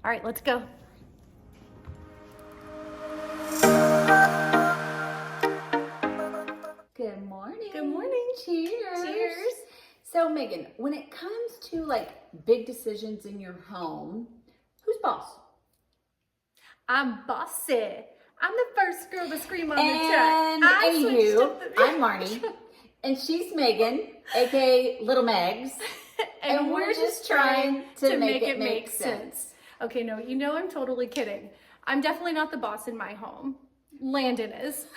All right, let's go. Good morning. Good morning. Cheers. Cheers. So Megan, when it comes to like big decisions in your home, who's boss? I'm bossy. I'm the first girl to scream on the And track. I switched anywho, up the- I'm Marnie, and she's Megan, aka Little Megs, and we're just trying to make it make sense. Okay, no, you know I'm totally kidding. I'm definitely not the boss in my home. Landon is.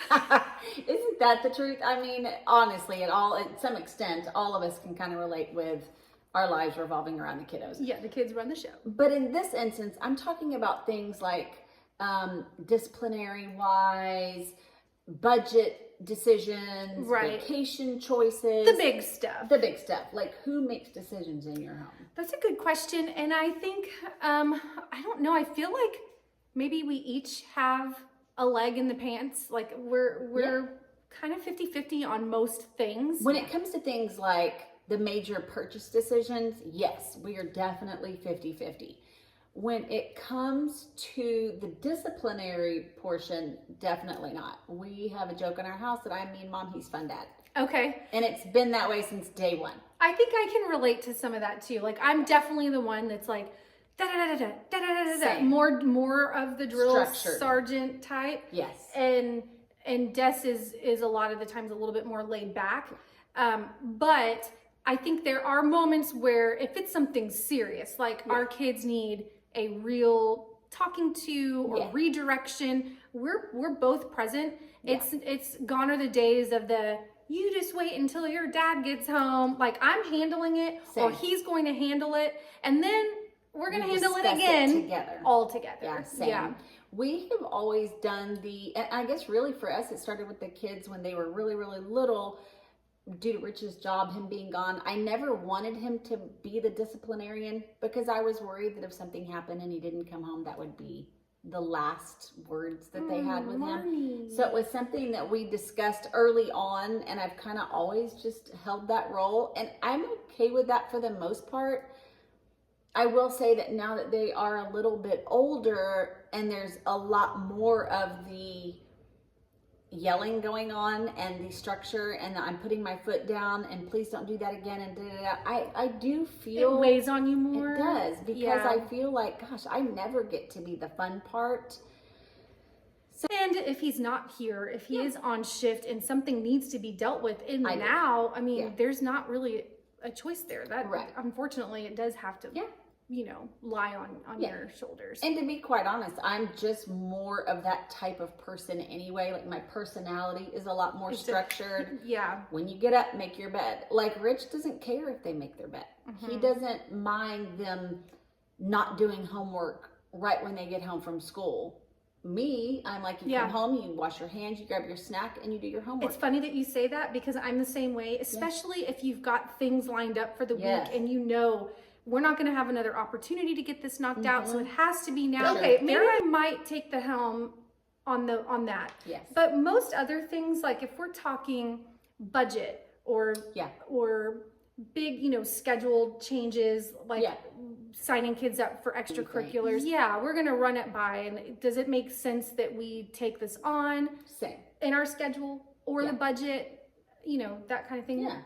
Isn't that the truth? I mean, honestly, at some extent, all of us can kind of relate with our lives revolving around the kiddos. Yeah, the kids run the show. But in this instance, I'm talking about things like disciplinary wise, budget decisions, Right. vacation choices. The big stuff. The big stuff. Like, who makes decisions in your home? That's a good question. And I think, I don't know, I feel like maybe we each have a leg in the pants. Like we're kind of 50-50 on most things. When it comes to things like the major purchase decisions, yes, we are definitely 50-50. When it comes to the disciplinary portion, definitely not. We have a joke in our house that I'm mean mom, he's fun dad. Okay. And it's been that way since day one. I think I can relate to some of that too. Like I'm definitely the one that's like da da da da da da da da. Same. More of the drill Structured. sergeant type. Yes. And Des is a lot of the times a little bit more laid back. But I think there are moments where if it's something serious, like our kids need a real talking to or redirection, we're both present. It's gone are the days of the you just wait until your dad gets home. Like I'm handling it or he's going to handle it, and then we're going to handle it again together. All together. Yeah, same. Yeah. We have always done and I guess really for us, it started with the kids when they were really, really little. Due to Rich's job, him being gone, I never wanted him to be the disciplinarian because I was worried that if something happened and he didn't come home, that would be the last words that they had with him. So it was something that we discussed early on, and I've kind of always just held that role, and I'm okay with that for the most part. I will say that now that they are a little bit older and there's a lot more of the yelling going on and the structure, and I'm putting my foot down and please don't do that again, and I do feel it weighs on you more. It does, because I feel like, gosh, I never get to be the fun part. And if he's not here, if he is on shift and something needs to be dealt with in the now, I mean, there's not really a choice there. That unfortunately it does have to lie on your shoulders. And to be quite honest, I'm just more of that type of person anyway. Like my personality is a lot more structured. When you get up, make your bed. Like Rich doesn't care if they make their bed. He doesn't mind them not doing homework right when they get home from school. Me, I'm like, you come home, you wash your hands, you grab your snack, and you do your homework. It's funny that you say that because I'm the same way, especially if you've got things lined up for the week and you know we're not going to have another opportunity to get this knocked out, so it has to be now. Okay, maybe I might take the helm on that. Yes. But most other things, like if we're talking budget or big, scheduled changes, like signing kids up for extracurriculars, we're going to run it by. And does it make sense that we take this on in our schedule or the budget, that kind of thing? Yeah.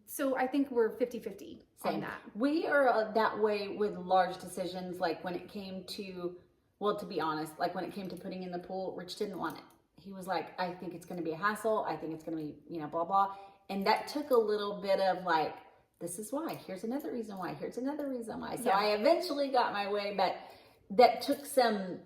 So I think we're 50-50 on that. We are that way with large decisions, like when it came to, well, to be honest, like when it came to putting in the pool, Rich didn't want it. He was like, I think it's going to be a hassle. I think it's going to be, blah, blah. And that took a little bit of like, this is why. Here's another reason why. Here's another reason why. So I eventually got my way, but that took some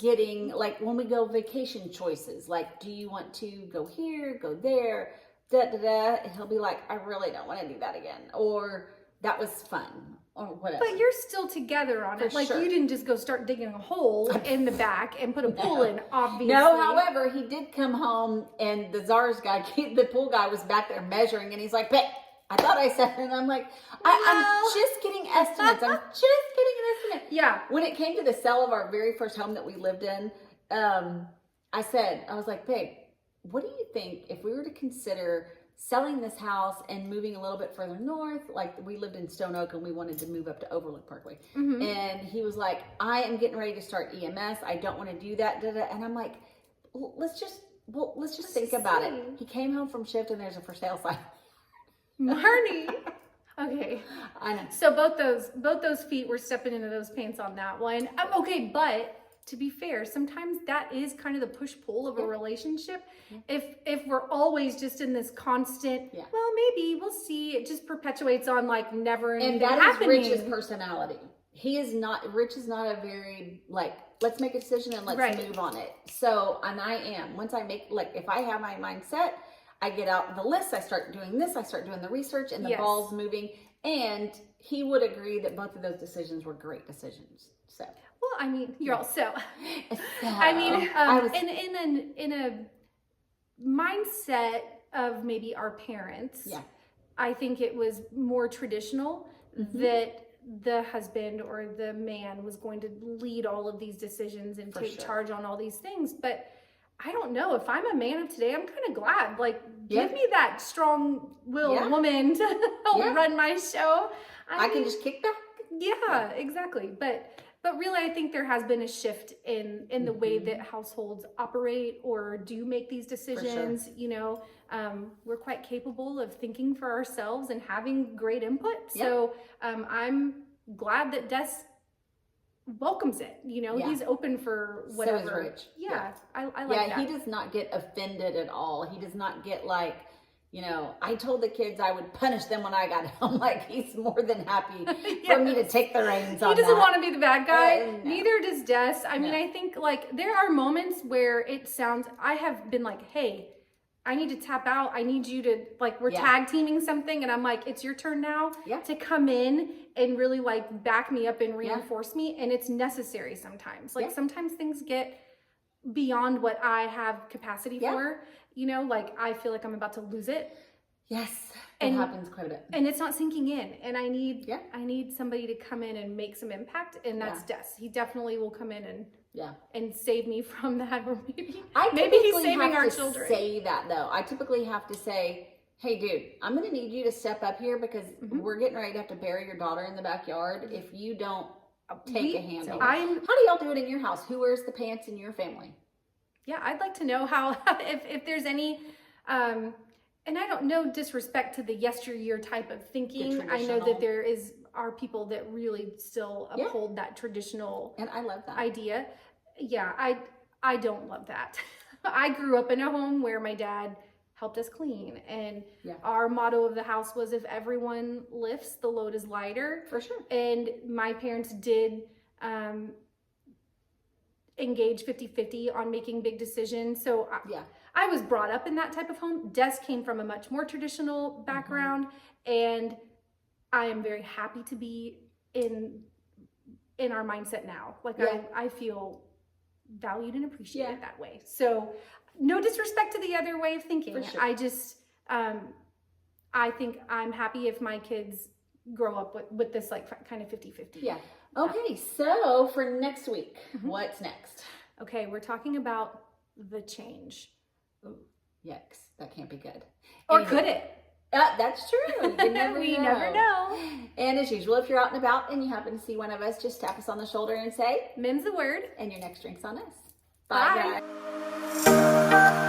getting, like when we go vacation choices, like, do you want to go here, go there? And he'll be like, I really don't want to do that again, or that was fun, or whatever. But you're still together on it. Like you didn't just go start digging a hole in the back and put a pool in, obviously. No, however, he did come home and the Czars guy, the pool guy, was back there measuring, and he's like, "Babe, I thought I said," and I'm like, I'm just getting estimates. I'm just getting an estimate. Yeah. When it came to the sale of our very first home that we lived in, I was like, babe, what do you think if we were to consider selling this house and moving a little bit further north. Like, we lived in Stone Oak and we wanted to move up to Overlook Parkway. And he was like, I am getting ready to start EMS. I don't want to do that. And I'm like, let's just think about it. He came home from shift and there's a for sale sign. Marnie. Okay. I know. So both those feet were stepping into those pants on that one. Okay, but to be fair, sometimes that is kind of the push-pull of a relationship. If we're always just in this constant, well, maybe we'll see, it just perpetuates on like never anything happening. And that is Rich's personality. Rich is not a very, like, let's make a decision and let's move on it. So, and I am. Once I make, like, if I have my mind set, I get out the list, I start doing this, I start doing the research, and the ball's moving. And he would agree that both of those decisions were great decisions. So. Well, I mean, you're also. In a mindset of maybe our parents. Yeah. I think it was more traditional that the husband or the man was going to lead all of these decisions and take charge on all these things. But I don't know, if I'm a man of today, I'm kind of glad. Like, give me that strong-willed woman to help run my show. I can just kick back. Yeah, exactly. But really, I think there has been a shift in the way that households operate or do make these decisions. For sure. You know, we're quite capable of thinking for ourselves and having great input. Yep. So I'm glad that Des welcomes it. You know, he's open for whatever. So is Rich. Yeah. I like that. Yeah, he does not get offended at all. He does not get like, you know, I told the kids I would punish them when I got home. Like, he's more than happy for me to take the reins on that. He doesn't want to be the bad guy. No. Neither does Des. I mean, I think, like, there are moments where it sounds, I have been like, hey, I need to tap out. I need you to, like, we're tag teaming something. And I'm like, it's your turn now to come in and really, like, back me up and reinforce me. And it's necessary sometimes. Like, sometimes things get beyond what I have capacity for. You know, like, I feel like I'm about to lose it. Yes, it happens quite a bit. And it's not sinking in. And I need somebody to come in and make some impact. And that's Des. He definitely will come in and save me from that. Or maybe he's saving our children. Say that though. I typically have to say, hey, dude, I'm going to need you to step up here because we're getting ready to have to bury your daughter in the backyard if you don't take a hand. How do y'all do it in your house? Who wears the pants in your family? Yeah, I'd like to know how, if there's any, and I don't know, disrespect to the yesteryear type of thinking. I know that are people that really still uphold that traditional and I love that idea. Yeah, I don't love that. I grew up in a home where my dad helped us clean, and our motto of the house was, if everyone lifts, the load is lighter. For sure. And my parents did engage 50-50 on making big decisions. So I was brought up in that type of home. Des came from a much more traditional background, and I am very happy to be in our mindset now. Like, I feel valued and appreciated that way. So no disrespect to the other way of thinking. For sure. I just I think I'm happy if my kids grow up with this, like, kind of 50-50. Yeah. Okay, so for next week, what's next? Okay, we're talking about the change. Ooh, yikes, that can't be good. Or could it? That's true. You never we never know. And as usual, if you're out and about and you happen to see one of us, just tap us on the shoulder and say, "Mim's the word." And your next drink's on us. Bye. Bye. Guys.